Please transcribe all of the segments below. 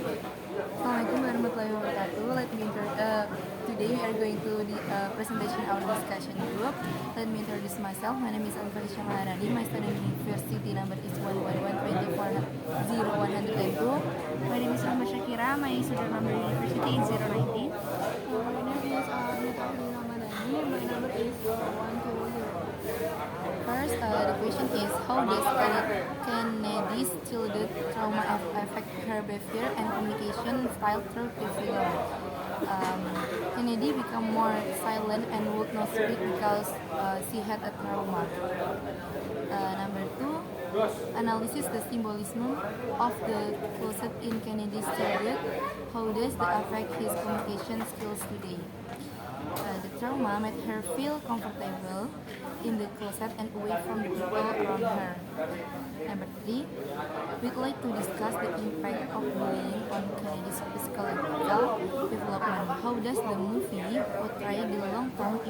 Assalamualaikum warahmatullahi wabarakatuh. Today we are going to the presentation our discussion group. Let me introduce myself. My name is Alfarisha Maharani. My student university number is 111240102. My name is Rahma Shakira. My student number university is 019. My name is Arnita Ramadhani. My number is 120. First, the question is how does Kennedy's childhood trauma affect her behavior and communication style through the film? Kennedy became more silent and would not speak because she had a trauma. Number two, analysis the symbolism of the closet in Kennedy's childhood. How does it affect his communication skills today? The trauma made her feel comfortable in the closet and away from the people around her. Number three, we'd like to discuss the impact of bullying on Kennedy's physical and mental development. How does the movie portray the long-term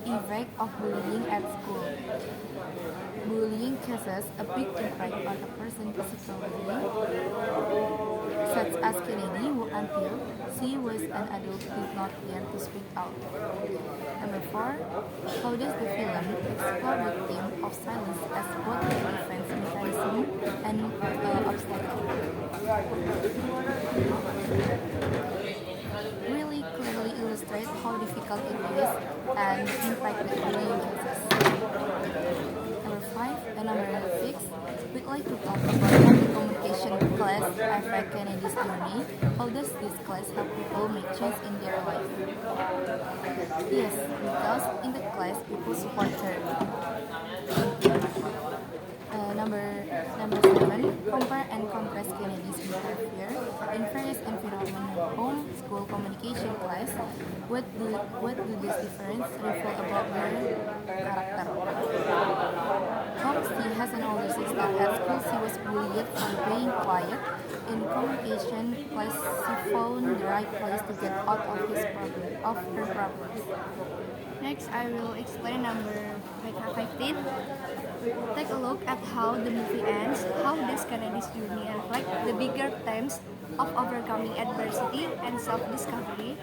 effect of bullying at school? Bullying causes a big impact on a person's physically, such as Kennedy, who until she was an adult did not dare to speak out. Number four, how does the film explore the theme of silence as both a defense mechanism and obstacle? Really clearly illustrate how difficult it is and the impact that bullying causes. Number six, we'd like to talk about how the communication class affect Kennedy's journey. How does this class help people make change in their life? Yes, because in the class people support her. Number seven, compare and contrast Kennedy's behavior in various environments: home, school, communication class. What do these differences reveal about her character? Home, she has an older sister. At school, she was bullied for being quiet. In communication class, she found the right place to get out of her problems. Next, I will explain number 15. Take a look at how the movie ends. How does Kennedy's journey reflect the bigger themes of overcoming adversity and self-discovery?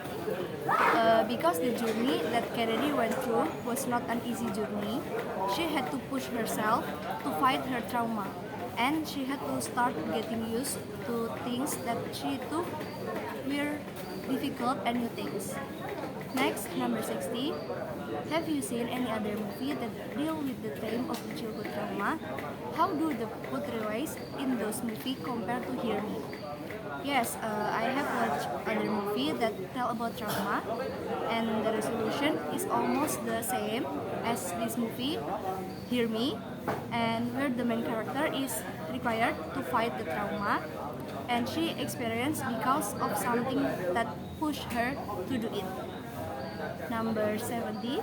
Because the journey that Kennedy went through was not an easy journey. She had to push herself to fight her trauma, and she had to start getting used to things that she took were difficult and new things. Next, number 60. Have you seen any other movie that deal with the theme of the childhood trauma? How do the portrayals in those movies compare to Hear Me? Yes, I have watched other movie that tell about trauma, and the resolution is almost the same as this movie, Hear Me, and where the main character is required to fight the trauma, and she experienced because of something that pushed her to do it. Number 70.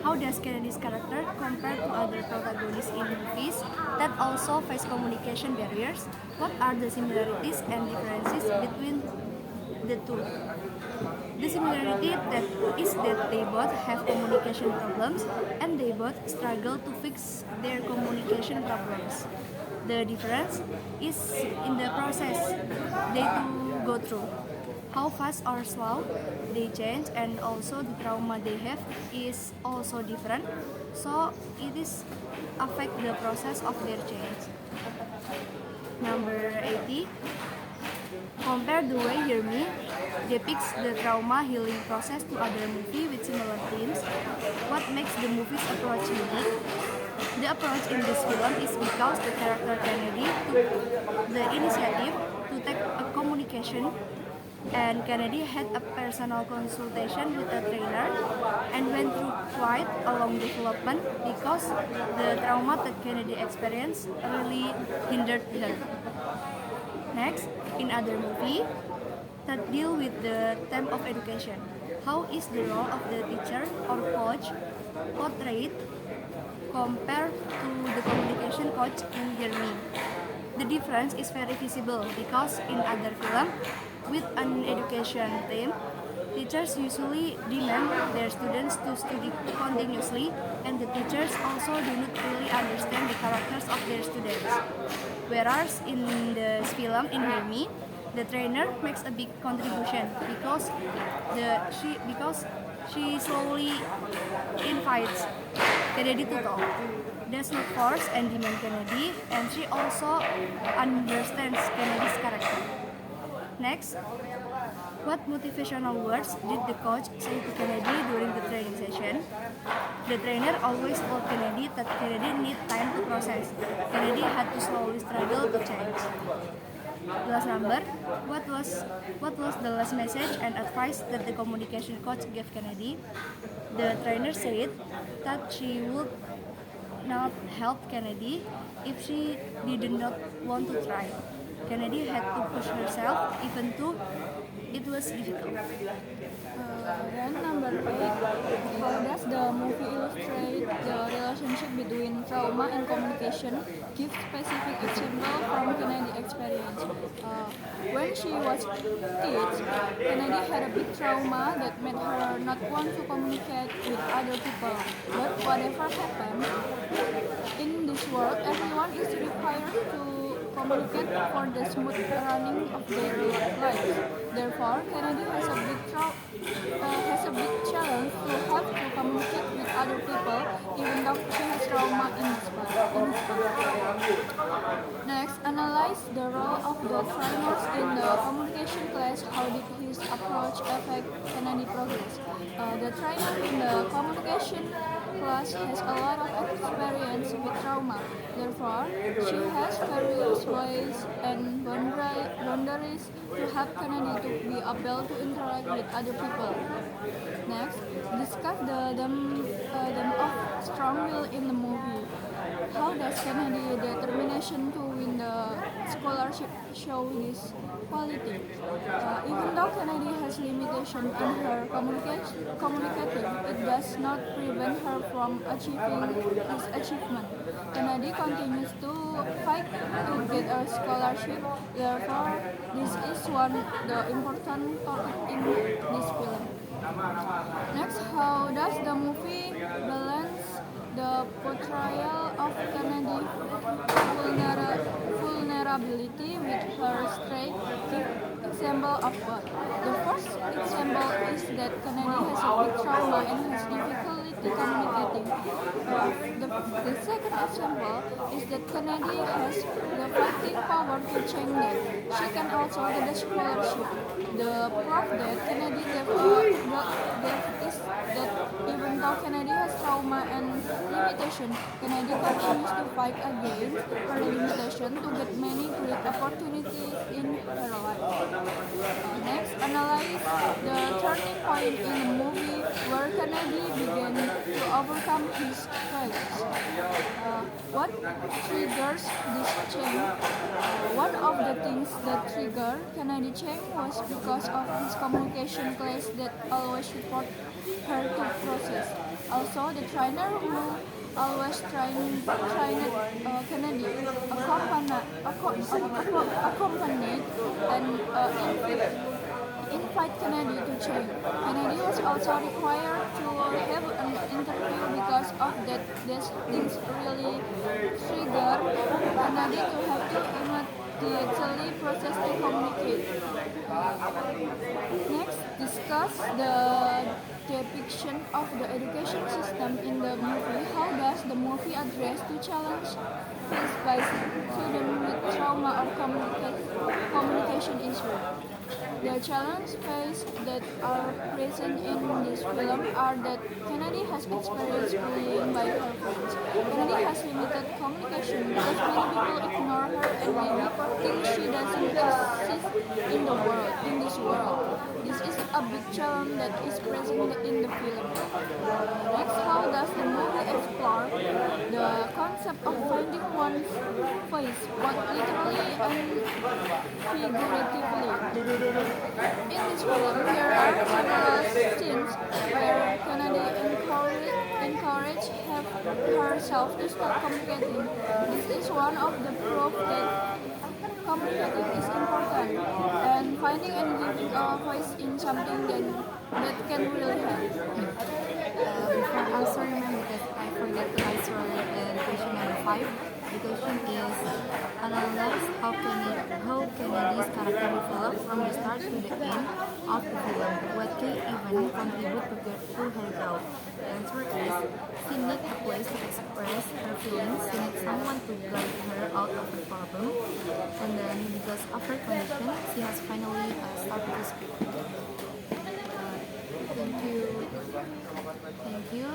How does Kennedy's character compare to other protagonists in movies that also face communication barriers? What are the similarities and differences between the two? The similarity is that they both have communication problems and they both struggle to fix their communication problems. The difference is in the process they do go through. How fast or slow they change, and also the trauma they have is also different, so it is affect the process of their change. Number 80. Compare the way Hear Me depicts the trauma healing process to other movies with similar themes. What makes the movie's approach unique? The approach in this film is because the character Kennedy took the initiative to take a communication, and Kennedy had a personal consultation with a trainer and went through quite a long development because the trauma that Kennedy experienced really hindered her. Next, in other movie that deal with the theme of education, how is the role of the teacher or coach portrayed compared to the communication coach in Hear Me? The difference is very visible because in other film with an education theme, teachers usually demand their students to study continuously, and the teachers also do not really understand the characters of their students. Whereas in the film in Hear Me, the trainer makes a big contribution because she slowly invites Kennedy to talk. Does not force and demand Kennedy, and she also understands Kennedy's character. Next, what motivational words did the coach say to Kennedy during the training session? The trainer always told Kennedy that Kennedy need time to process. Kennedy had to slowly struggle to change. Last number, what was the last message and advice that the communication coach gave Kennedy? The trainer said that she would not help Kennedy if she did not want to try. Kennedy had to push herself even though it was difficult. Then number 8, how does the movie illustrate the relationship between trauma and communication? Give specific example from Kennedy experience. When she was kid, Kennedy had a big trauma that made her not want to communicate with other people. But whatever happened, in this world, everyone is required to communicate for the smooth running of their lives. Therefore, Kennedy has a big challenge to have to communicate with other people, even though she has trauma in his past. Next, analyze the role of the trainers in the communication class. How did his approach affect Kennedy progress? The trainer in the communication class has a lot of experience with trauma. Therefore, she has various ways and boundaries to help Kennedy to be able to interact with other people. Next, discuss the theme of strong will in the movie. How does Kennedy's determination to win the scholarship show his quality? Even though Kennedy has limitations in her communicating, it does not prevent her from achieving his achievement. Kennedy continues to fight to get a scholarship. Therefore, this is one the important topic in this film. Next, how does the movie balance the portrayal of Kennedy's vulnerability with her strength? Example of what? The first example is that Kennedy has a big trauma and has difficulty communicating. The second example is that Kennedy has the fighting power to change that. She can also get a scholarship. The proof that Kennedy gave is that even though Kennedy has trauma and limitation, Kennedy continues to fight against her limitation to get many great opportunities in her life. Next, analyze the turning point in the movie where Kennedy began to overcome his failures. What triggers this change? One of the things that triggered Kennedy change was because of his communication class that always support her to process. Also, the trainer who always trained Kennedy accompanied and invite Kennedy to change. Kennedy was also required to have an interview because of that. These things really trigger Kennedy to have to immediately process to communicate. Next, discuss the depiction of the education system in the movie. How does the movie address the challenge faced by students with trauma or communication issues? The challenges faced that are present in this film are that Kennedy has experienced bullying by her friends. Kennedy has limited communication because many people ignore her and maybe think she doesn't exist in this world. This is a big challenge that is present in the film. Next, how does the movie explore the concept of finding one's voice, both literally and figuratively? In this film, there are several scenes where Kennedy encouraged herself to stop communicating. This is one of the proof that communicating is important, and finding and giving a voice in something that can really help. Before answering, because I forget to answer the question number 5. The question is, analyze how Kennedy's character developed from the start to the end of the film. What key event contribute to her growth? The answer is, she needs a place to express her feelings. She needs someone to guide her out of her problem. And then, because of her condition, she has finally started to speak. Thank you. Thank you.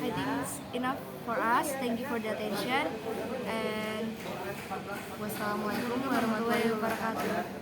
I think it's enough for us. Thank you for the attention and Wassalamualaikum warahmatullahi wabarakatuh.